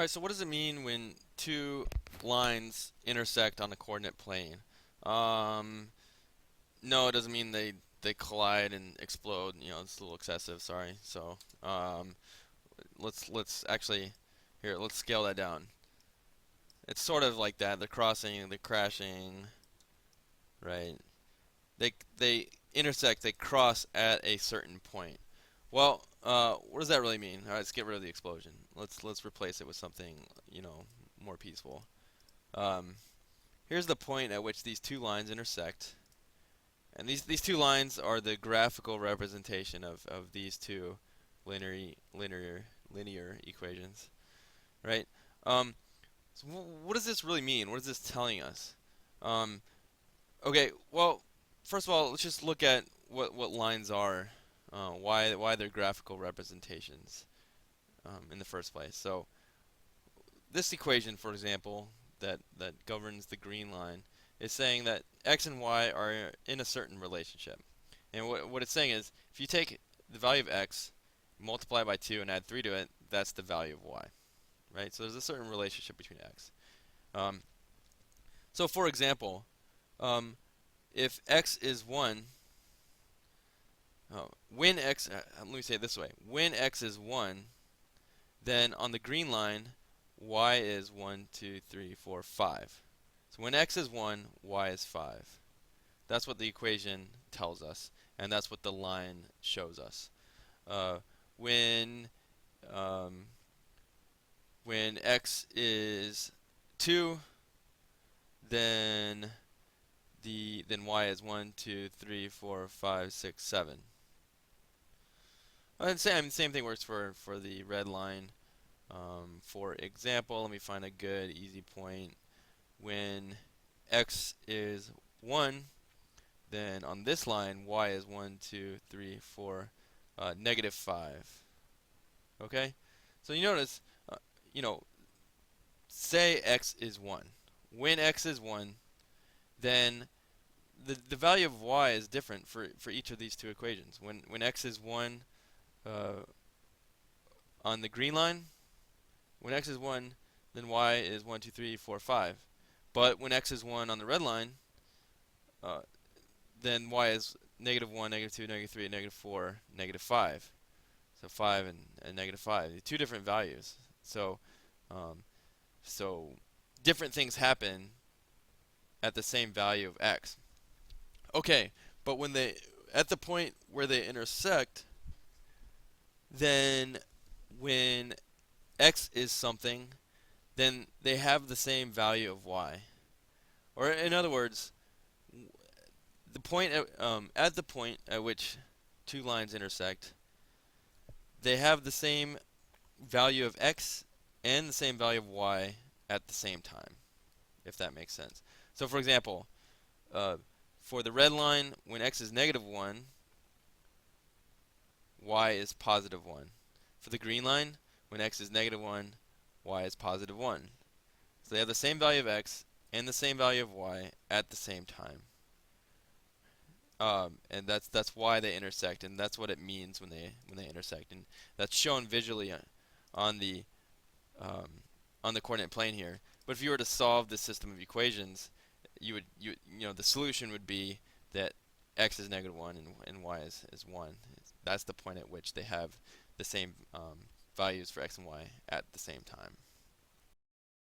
All right, so what does it mean when two lines intersect on the coordinate plane? Um, no, it doesn't mean they collide and explode. It's a little excessive. Sorry. So, let's actually here. Let's scale that down. It's sort of like that. They're crossing, they're crashing, right? They intersect. They cross at a certain point. Well, what does that really mean? All right, let's get rid of the explosion. Let's replace it with something more peaceful. Um, Here's the point at which these two lines intersect, and these two lines are the graphical representation of these two linear linear equations, right? Um, so what does this really mean? What is this telling us? Um, okay, well, first of all, let's just look at what lines are, why they're graphical representations in the first place. So this equation, for example, that governs the green line, is saying that x and y are in a certain relationship. And what it's saying is, if you take the value of x, multiply by 2, and add 3 to it, that's the value of y, right? So there's a certain relationship between x. Um, so for example, if x is 1, when x, let me say it this way, when x is 1, then on the green line, y is 1, 2, 3, 4, 5. So when x is 1, y is 5. That's what the equation tells us, and that's what the line shows us. Uh, when um, when x is 2, then then y is 1, 2, 3, 4, 5, 6, 7. And same thing works for the red line. For example, let me find a good easy point. When x is 1, then on this line, y is 1, 2, 3, 4, negative 5. Okay? So you notice, uh, you know, say x is 1. When x is 1, then the value of y is different for each of these two equations. When x is 1 uh, on the green line, when x is 1, then y is 1, 2, 3, 4, 5. But when x is 1 on the red line, uh, then y is negative 1, negative 2, negative 3, negative 4, negative 5. So 5 and negative 5. Two different values. Um, so different things happen at the same value of x. Okay, but when they at the point where they intersect, then when x is something, then they have the same value of y. Or in other words, at the point at which two lines intersect, they have the same value of x and the same value of y at the same time, if that makes sense. So for example, uh, for the red line, when x is negative 1, y is positive 1. For the green line, when x is negative 1, y is positive 1. So they have the same value of x and the same value of y at the same time. And that's why they intersect, and that's what it means when they intersect, and that's shown visually on the um, on the coordinate plane here. But if you were to solve this system of equations, the solution would be that x is negative 1 and y is 1. That's the point at which they have the same values for x and y at the same time.